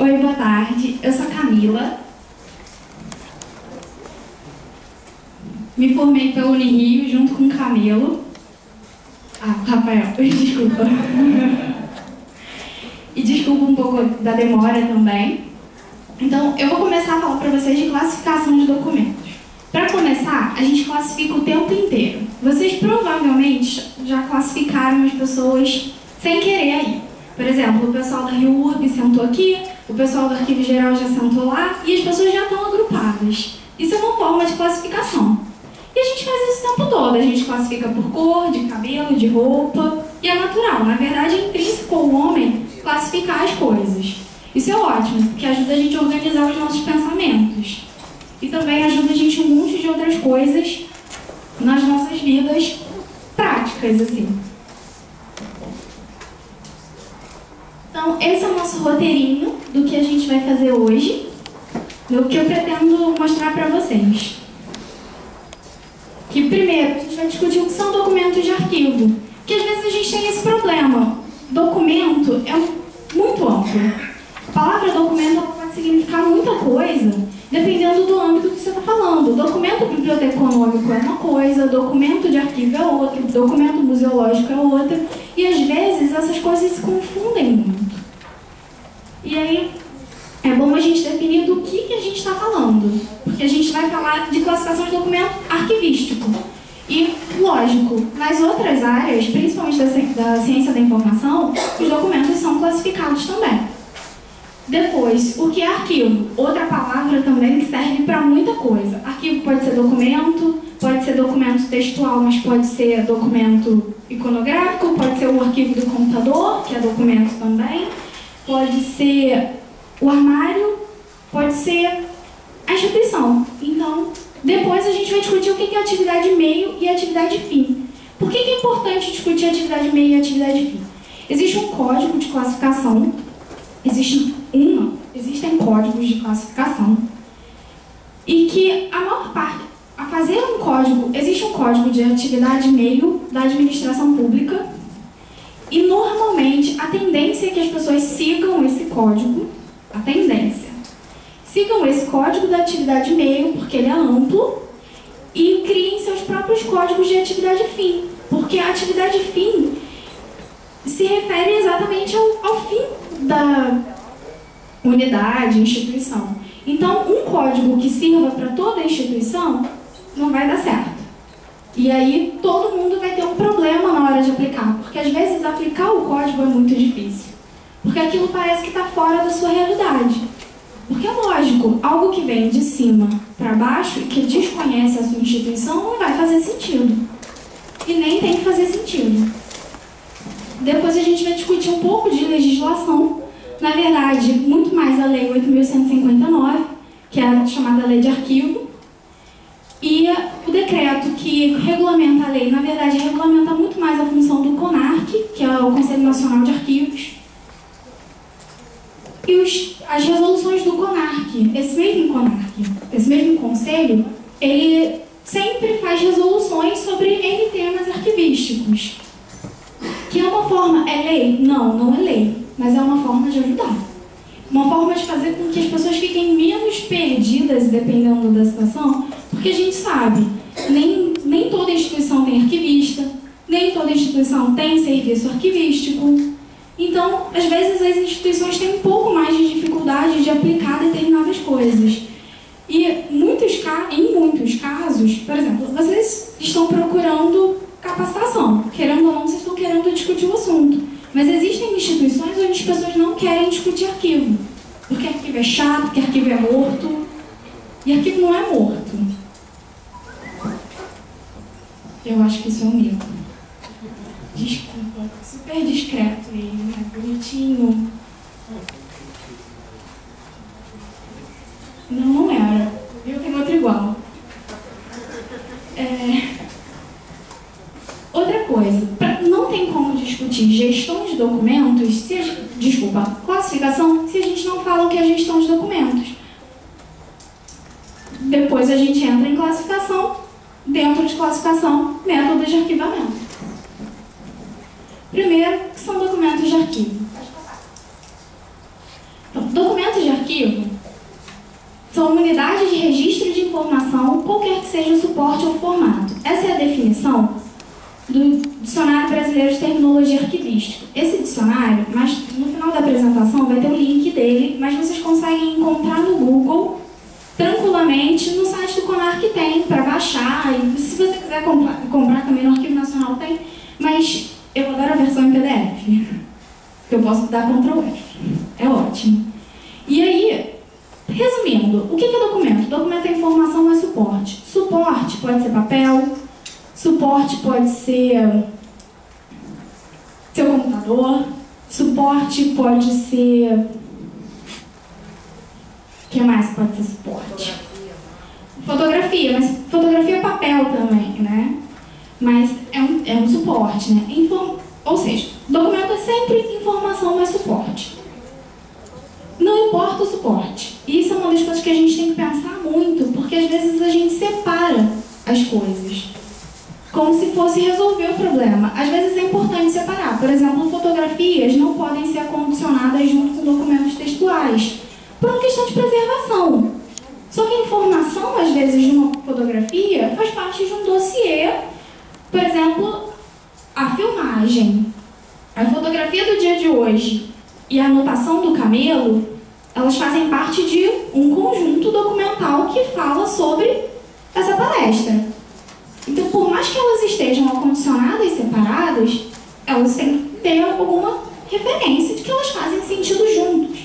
Oi, boa tarde. Eu sou a Camila. Me formei pela Unirio junto com o Camilo. Rafael, desculpa. E desculpa um pouco da demora também. Então, eu vou começar a falar para vocês de classificação de documentos. Para começar, a gente classifica o tempo inteiro. Vocês provavelmente já classificaram as pessoas sem querer aí. Por exemplo, o pessoal da Rio Urb sentou aqui, o pessoal do Arquivo Geral já sentou lá e as pessoas já estão agrupadas. Isso é uma forma de classificação. E a gente faz isso o tempo todo. A gente classifica por cor, de cabelo, de roupa. E é natural. Na verdade, é intrínseco ao homem classificar as coisas. Isso é ótimo, porque ajuda a gente a organizar os nossos pensamentos. E também ajuda a gente um monte de outras coisas nas nossas vidas práticas, assim. Então, esse é o nosso roteirinho do que a gente vai fazer hoje, do que eu pretendo mostrar para vocês. Que primeiro, a gente vai discutir o que são documentos de arquivo. Porque às vezes a gente tem esse problema. Documento é muito amplo. A palavra documento pode significar muita coisa, dependendo do âmbito que você está falando. Documento biblioteconômico é uma coisa, documento de arquivo é outro, documento museológico é outra. E às vezes essas coisas se confundem muito. E aí é bom a gente definir do que a gente está falando. Porque a gente vai falar de classificação de documento arquivístico. E, lógico, nas outras áreas, principalmente da ciência da informação, os documentos são classificados também. Depois, o que é arquivo? Outra palavra também que serve para muita coisa. Arquivo pode ser documento textual, mas pode ser documento iconográfico, pode ser o arquivo do computador, que é documento também, pode ser o armário, pode ser a instituição. Então, depois a gente vai discutir o que é atividade meio e atividade fim. Por que é importante discutir atividade meio e atividade fim? Existe um código de classificação, existem códigos de classificação, e que a maior parte, a fazer um código, existe um código de atividade meio da administração pública, e normalmente a tendência é que as pessoas sigam esse código, sigam esse código da atividade meio, porque ele é amplo, e criem seus próprios códigos de atividade fim, porque a atividade fim se refere exatamente ao fim da unidade, instituição. Então, um código que sirva para toda a instituição não vai dar certo. E aí, todo mundo vai ter um problema na hora de aplicar, porque às vezes aplicar o código é muito difícil, porque aquilo parece que está fora da sua realidade. Porque é lógico, algo que vem de cima para baixo e que desconhece a sua instituição não vai fazer sentido. E nem tem que fazer sentido. Depois a gente vai discutir um pouco de legislação. Na verdade, muito mais a Lei 8.159, que é a chamada Lei de Arquivo. E o decreto que regulamenta a lei, na verdade, regulamenta muito mais a função do CONARC, que é o Conselho Nacional de Arquivos. E as resoluções do CONARC, esse mesmo conselho, ele sempre faz resoluções sobre N temas arquivísticos. Que é uma forma, é lei? Não, não é lei, mas é uma forma de ajudar. Uma forma de fazer com que as pessoas fiquem menos perdidas, dependendo da situação, porque a gente sabe, nem toda instituição tem arquivista, nem toda instituição tem serviço arquivístico. Então, às vezes, as instituições têm um pouco mais de dificuldade de aplicar determinadas coisas. E em muitos casos, por exemplo, vocês estão procurando capacitação. Querendo ou não, vocês estão querendo discutir o assunto. Mas existem instituições onde as pessoas não querem discutir arquivo. Porque arquivo é chato, porque arquivo é morto. E arquivo não é morto. Eu acho que isso é um mito. Desculpa, super discreto ele, né? Bonitinho. Não era. Eu tenho outro igual. Outra coisa, não tem como discutir gestão de documentos, classificação, se a gente não fala o que é gestão de documentos. Depois a gente entra em classificação, dentro de classificação, métodos de arquivamento. Primeiro, que são documentos de arquivo. Então, Documentos de arquivo são unidades de registro de informação, qualquer que seja o suporte ou formato. Essa é a definição do Dicionário Brasileiro de Terminologia Arquivística. Esse dicionário, mas no final da apresentação vai ter o link dele, mas vocês conseguem encontrar no Google tranquilamente, no site do CONARC tem para baixar, e se você quiser comprar também no Arquivo Nacional tem, mas eu adoro a versão em PDF, que eu posso dar Ctrl F. É ótimo. E aí, resumindo, o que é documento? Documento é informação, não é suporte. Suporte pode ser papel, suporte pode ser seu computador, suporte pode ser... O que mais pode ser suporte? Fotografia, mas fotografia é papel também, né? Mas é um suporte, né? Ou seja, documento é sempre informação, mas suporte. Não importa o suporte. Isso é uma das coisas que a gente tem que pensar muito, porque às vezes a gente separa as coisas, como se fosse resolver o problema. Às vezes é importante separar. Por exemplo, fotografias não podem ser acondicionadas junto com documentos textuais, por uma questão de preservação. Só que a informação, às vezes, de uma fotografia faz parte de um dossiê. Por exemplo, a filmagem. A fotografia do dia de hoje e a anotação do camelo, elas fazem parte de um conjunto documental que fala sobre essa palestra. Então, por mais que elas estejam acondicionadas e separadas, elas têm que ter alguma referência de que elas fazem sentido juntos.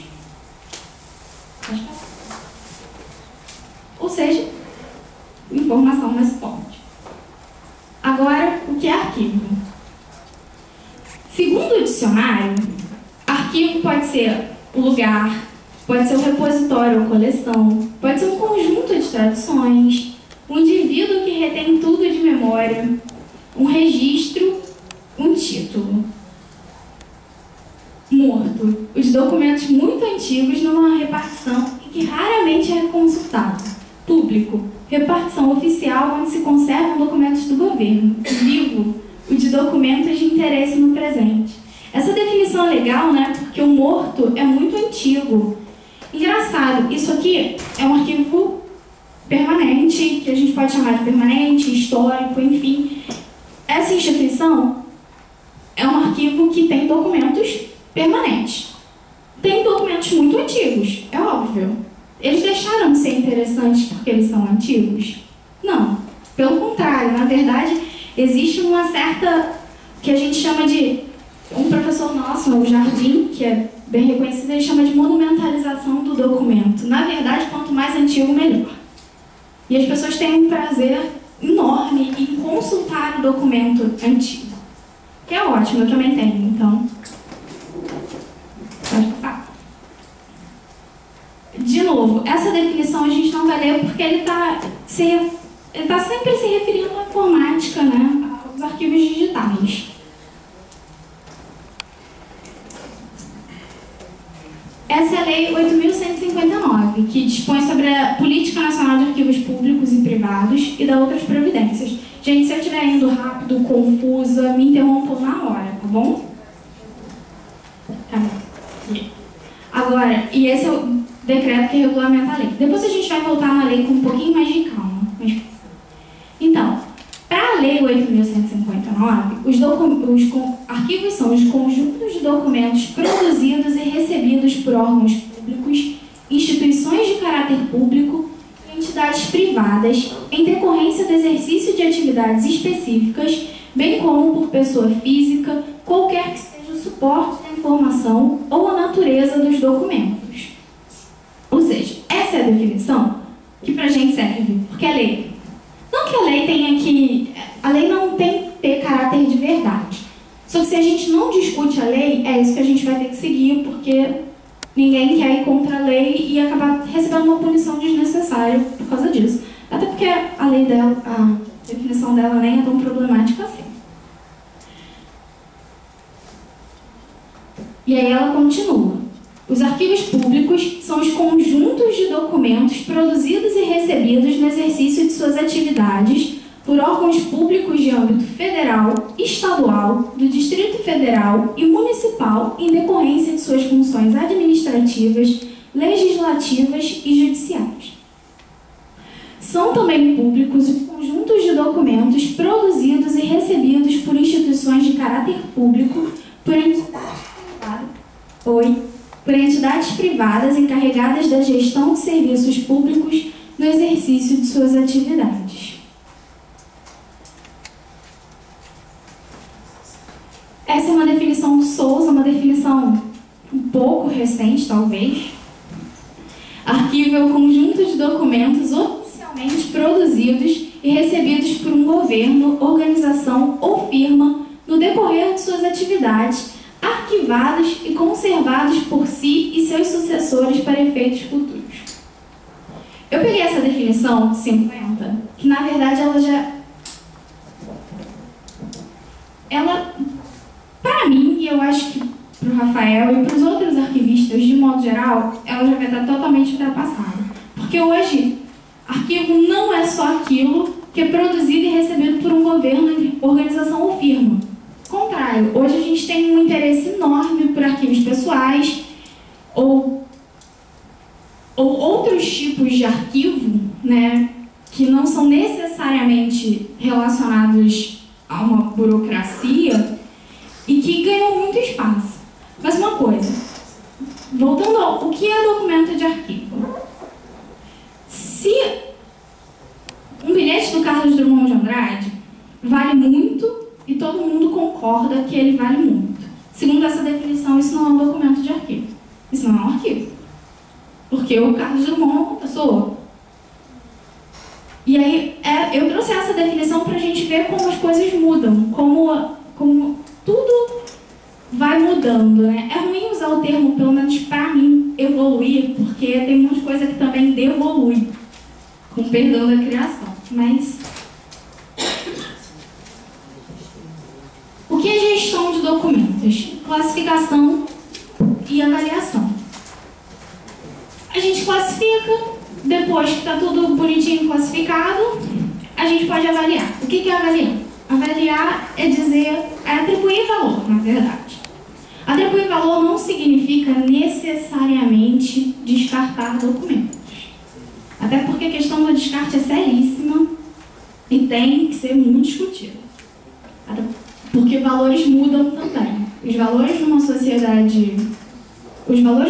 Ou seja, informação mais suporte. Agora, o que é arquivo? Segundo o dicionário, arquivo pode ser o lugar, pode ser o repositório ou coleção, pode ser um conjunto de traduções, um indivíduo que retém tudo de memória, um registro, um título. Morto. Os documentos muito antigos numa repartição e que raramente é consultado. Público. Repartição oficial onde se conservam documentos do governo. Vivo. O de documentos de interesse no presente. Essa definição é legal, né? Porque o morto é muito antigo. Engraçado, isso aqui é um arquivo permanente, que a gente pode chamar de permanente, histórico, enfim. Essa instituição é um arquivo que tem documentos permanentes. Tem documentos muito antigos, é óbvio. Eles deixaram de ser interessantes porque eles são antigos? Não. Pelo contrário, na verdade, existe uma certa, que a gente chama de, um professor nosso, o Jardim, que é bem reconhecido, ele chama de monumentalização do documento. Na verdade, quanto mais antigo, melhor. E as pessoas têm um prazer enorme em consultar o documento antigo. Que é ótimo, eu também tenho, então... Pode passar. De novo, essa definição a gente não vai ler porque ele está sempre se referindo à informática, né? Aos arquivos digitais. Essa é a Lei 8.159, que dispõe sobre a Política Nacional de Arquivos Públicos e Privados e da outras providências. Gente, se eu estiver indo rápido, confusa, me interrompam na hora, tá bom? Tá bom. Agora, e esse é o decreto que regulamenta a lei. Depois a gente vai voltar na lei com um pouquinho mais de calma. Então, para a Lei 8.159, os arquivos são os conjuntos de documentos produzidos e recebidos por órgãos públicos, instituições de caráter público e entidades privadas em decorrência do exercício de atividades específicas, bem como por pessoa física, qualquer que seja o suporte da informação ou a natureza dos documentos. Ou seja, essa é a definição que pra gente serve, porque é lei. Não que a lei tenha que... A lei não tem que ter caráter de verdade. Só que se a gente não discute a lei, é isso que a gente vai ter que seguir, porque ninguém quer ir contra a lei e acabar recebendo uma punição desnecessária por causa disso. Até porque a lei dela, a definição dela nem é tão problemática assim. E aí ela continua. Os arquivos públicos são os conjuntos de documentos produzidos e recebidos no exercício de suas atividades por órgãos públicos de âmbito federal, estadual, do Distrito Federal e municipal em decorrência de suas funções administrativas, legislativas e judiciais. São também públicos os conjuntos de documentos produzidos e recebidos por instituições de caráter público, por entidades privadas encarregadas da gestão de serviços públicos no exercício de suas atividades. Essa é uma definição do Souza, uma definição um pouco recente, talvez. Arquivo é o conjunto de documentos oficialmente produzidos e recebidos por um governo, organização ou firma no decorrer de suas atividades, arquivados e conservados por si e seus sucessores para efeitos futuros. Eu peguei essa definição 50, que na verdade ela para mim, e eu acho que para o Rafael e para os outros arquivistas de modo geral, ela já vai estar totalmente ultrapassada. Porque hoje, arquivo não é só aquilo que é produzido e recebido por um governo, organização ou firma. Contrário, hoje a gente tem um interesse enorme por arquivos pessoais ou outros tipos de arquivo, né, que não são necessariamente relacionados a uma burocracia e que ganham muito espaço. Mas uma coisa, voltando ao que é documento de arquivo. Se um bilhete do Carlos Drummond de Andrade vale muito e todo mundo concorda que ele vale muito. Segundo essa definição, isso não é um documento de arquivo. Isso não é um arquivo. Porque o Carlos Drummond é uma pessoa. E aí, eu trouxe essa definição para a gente ver como as coisas mudam, como tudo vai mudando, né? É ruim usar o termo, pelo menos para mim, evoluir, porque tem muita coisa que também devolui, com perdão da criação. Mas o que é gestão de documentos? Classificação e avaliação. A gente classifica, depois que está tudo bonitinho classificado, a gente pode avaliar. O que é avaliar? Avaliar é atribuir valor, na verdade. Atribuir valor não significa necessariamente descartar documentos. Até porque a questão do descarte é seríssima e tem que ser muito discutida. Porque valores mudam também. Os valores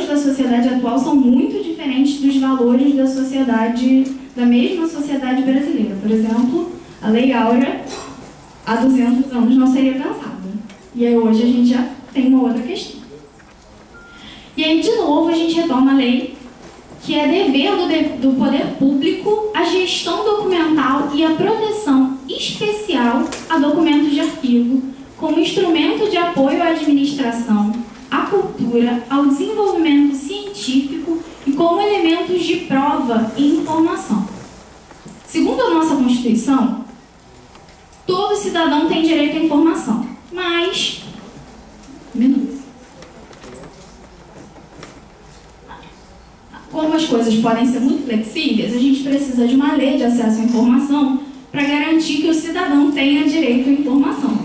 da sociedade atual são muito diferentes dos valores da mesma sociedade brasileira. Por exemplo, a Lei Áurea, há 200 anos, não seria pensada. E aí hoje a gente já tem uma outra questão. E aí, de novo, a gente retoma a lei, que é dever do poder público a gestão documental e a proteção especial a documentos de arquivo como instrumento de apoio à administração, à cultura, ao desenvolvimento científico e como elementos de prova e informação. Segundo a nossa Constituição, todo cidadão tem direito à informação, mas... Como as coisas podem ser muito flexíveis, a gente precisa de uma lei de acesso à informação para garantir que o cidadão tenha direito à informação.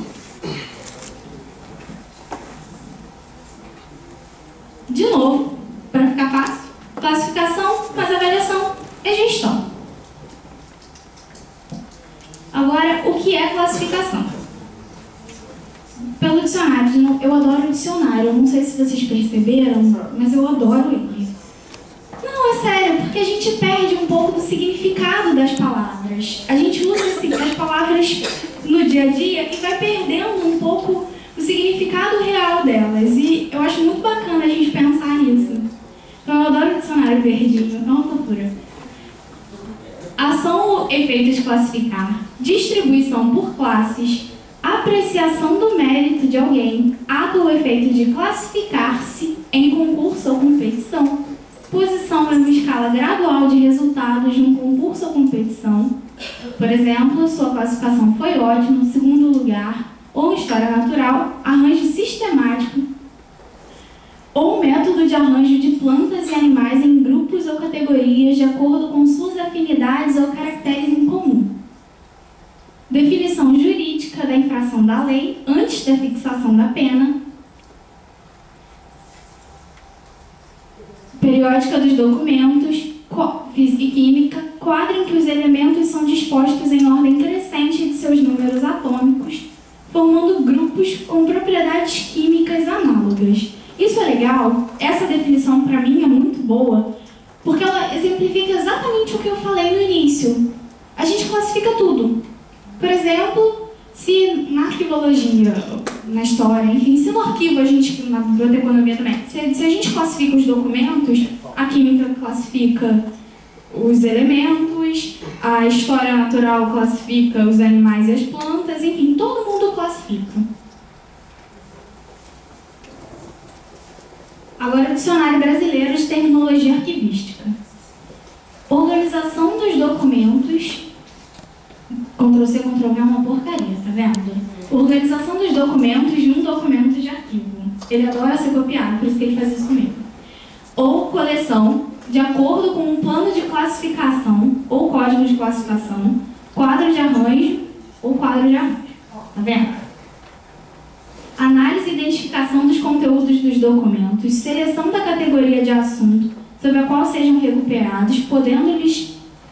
De novo, para ficar fácil, classificação, mas avaliação é gestão. Agora, o que é classificação? Pelo dicionário, eu adoro o dicionário, eu não sei se vocês perceberam, mas eu adoro ele. Não, é sério, porque a gente perde um pouco do significado das palavras. A gente usa as palavras no dia a dia e vai perdendo um pouco o significado real delas. E eu acho muito bacana a gente pensar nisso. Então, eu adoro o dicionário verdinho, é uma fofura. Ação ou efeito de classificar, distribuição por classes, apreciação do mérito de alguém, ato ou efeito de classificar-se em concurso ou competição, posição em uma escala gradual de resultados de um concurso ou competição. Por exemplo, sua classificação foi ótima, segundo lugar, ou história natural, arranjo sistemático, ou método de arranjo de plantas e animais em grupos ou categorias de acordo com suas afinidades ou caracteres em comum. Definição jurídica da infração da lei antes da fixação da pena. periódica dos documentos, física e química, quadro em que os elementos são dispostos em ordem crescente de seus números atômicos, formando grupos com propriedades químicas análogas. Isso é legal, essa definição para mim é muito boa, porque ela exemplifica exatamente o que eu falei no início. A gente classifica tudo. Por exemplo, se na arquivologia, na história, enfim, se no arquivo a gente, na biblioteconomia também, se a gente classifica os documentos, a química classifica os elementos, a história natural classifica os animais e as plantas, enfim, todo mundo classifica. Agora, o Dicionário Brasileiro de Terminologia Arquivística. Organização dos documentos. Ctrl+C, Ctrl+V é uma porcaria, tá vendo? Organização dos documentos num documento de arquivo. Ele adora ser copiado, por isso que ele faz isso comigo. Ou coleção, de acordo com um plano de classificação ou código de classificação, quadro de arranjo ou quadro de arranjo. Tá vendo? Análise e identificação dos conteúdos dos documentos, seleção da categoria de assunto sobre a qual sejam recuperados,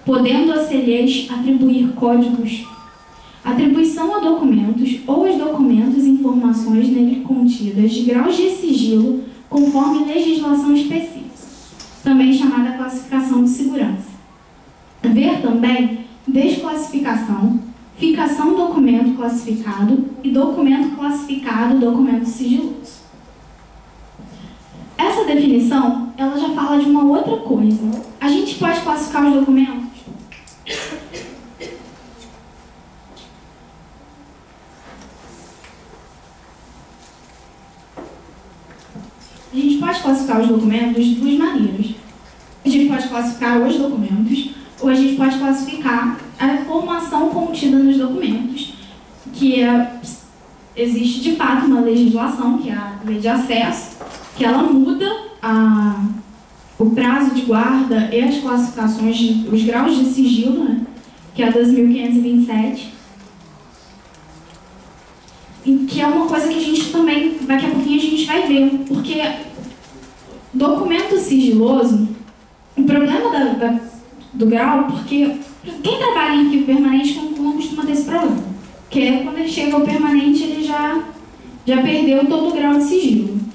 podendo-se-lhes atribuir códigos, atribuição a documentos ou aos documentos informações nele contidas de graus de sigilo conforme legislação específica, também chamada classificação de segurança. Ver também desclassificação, ficação documento classificado e documento classificado, documento sigiloso. Essa definição, ela já fala de uma outra coisa. A gente pode classificar os documentos? A gente pode classificar os documentos de duas maneiras. A gente pode classificar os documentos, ou a gente pode classificar a informação contida nos documentos, que existe de fato uma legislação, que é a Lei de Acesso, que ela muda o prazo de guarda e as classificações, os graus de sigilo, né, que é a 2527, e que é uma coisa que a gente também, daqui a pouquinho a gente vai ver, porque documento sigiloso, o problema do grau, porque quem trabalha em arquivo permanente não costuma ter esse problema, porque quando ele chega ao permanente ele já perdeu todo o grau de sigilo.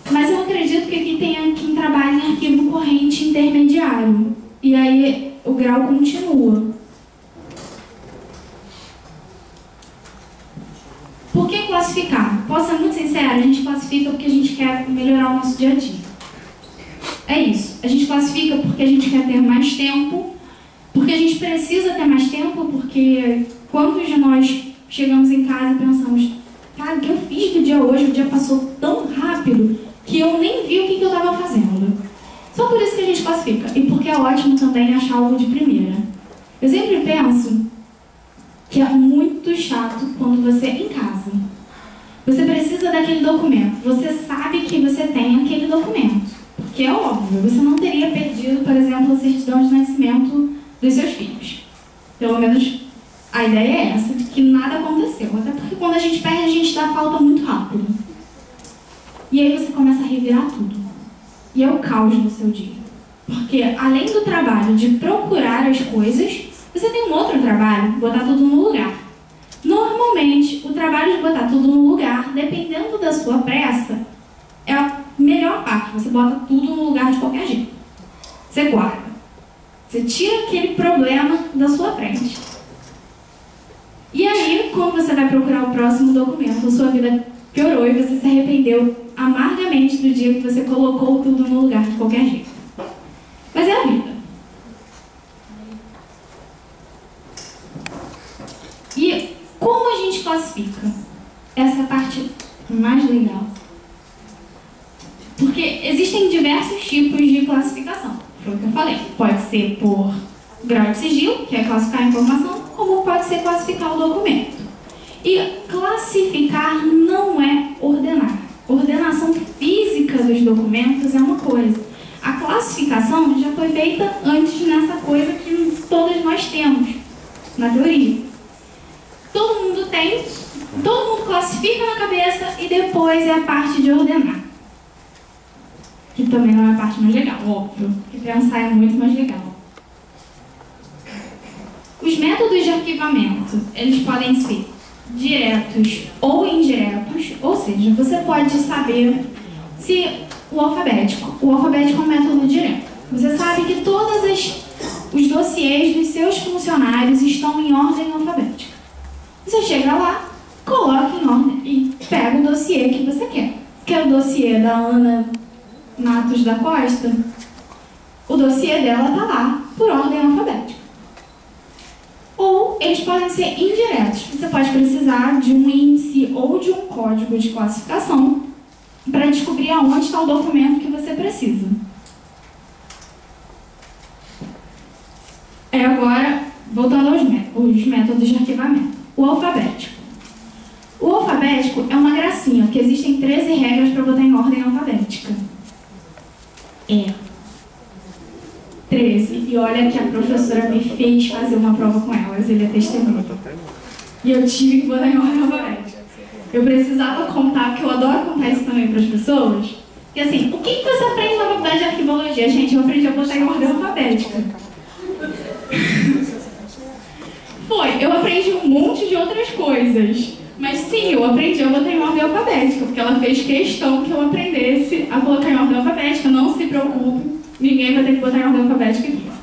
Mas eu acredito que aqui tem quem trabalha em arquivo corrente intermediário, e aí o grau continua. Por que classificar? Posso ser muito sincera, a gente classifica porque a gente quer melhorar o nosso dia a dia. É isso. A gente classifica porque a gente quer ter mais tempo, porque a gente precisa ter mais tempo, porque quantos de nós chegamos em casa e pensamos, cara, o que eu fiz no dia hoje? O dia passou tão rápido que eu nem vi o que eu estava fazendo. Só por isso que a gente classifica. E porque é ótimo também achar algo de primeira. Eu sempre penso que é muito chato quando você, em casa, você precisa daquele documento. Você sabe que você tem aquele documento. Porque é óbvio, você não teria perdido, por exemplo, a certidão de nascimento dos seus filhos. Pelo menos a ideia é essa, de que nada aconteceu. Até porque quando a gente perde, a gente dá falta muito rápido. E aí você começa a revirar tudo. E é o caos no seu dia. Porque além do trabalho de procurar as coisas, você tem um outro trabalho, botar tudo no lugar. Normalmente, o trabalho de botar tudo no lugar, dependendo da sua pressa, é a melhor parte. Você bota tudo no lugar de qualquer jeito. Você guarda. Você tira aquele problema da sua frente. E aí, quando você vai procurar o próximo documento, a sua vida piorou e você se arrependeu amargamente do dia que você colocou tudo no lugar de qualquer jeito. Mas é a vida. E como a gente classifica? Essa é a parte mais legal. Porque existem diversos tipos de classificação. Foi o que eu falei. Pode ser por grau de sigilo, que é classificar a informação, como pode ser classificar o documento. E classificar não é ordenar. Ordenação física dos documentos é uma coisa. A classificação já foi feita antes nessa coisa que todos nós temos, na teoria. Todo mundo classifica na cabeça e depois é a parte de ordenar. que também não é a parte mais legal, óbvio, porque pensar é muito mais legal. Os métodos de arquivamento, eles podem ser diretos ou indiretos, ou seja, você pode saber se o alfabético é um método direto. Você sabe que todos os dossiês dos seus funcionários estão em ordem alfabética. Você chega lá, coloca em ordem e pega o dossiê que você quer. Quer o dossiê da Ana Matos da Costa? O dossiê dela está lá, por ordem alfabética. Ou eles podem ser indiretos. Você pode precisar de um índice ou de um código de classificação para descobrir aonde está o documento que você precisa. Agora, voltando aos métodos de arquivamento. O alfabético. O alfabético é uma gracinha, porque existem 13 regras para botar em ordem alfabética. 13. E olha que a professora me fez fazer uma prova com elas, ele é testemunha. E eu tive que botar em ordem alfabética. Eu precisava contar, porque eu adoro contar isso também para as pessoas. Porque assim, o que você aprende na faculdade de arquivologia? Gente, eu aprendi a botar em ordem alfabética. Eu aprendi um monte de outras coisas. Mas sim, eu aprendi a botar em ordem alfabética, porque ela fez questão que eu aprendesse a colocar em ordem alfabética. Não se preocupe, ninguém vai ter que botar em ordem alfabética aqui.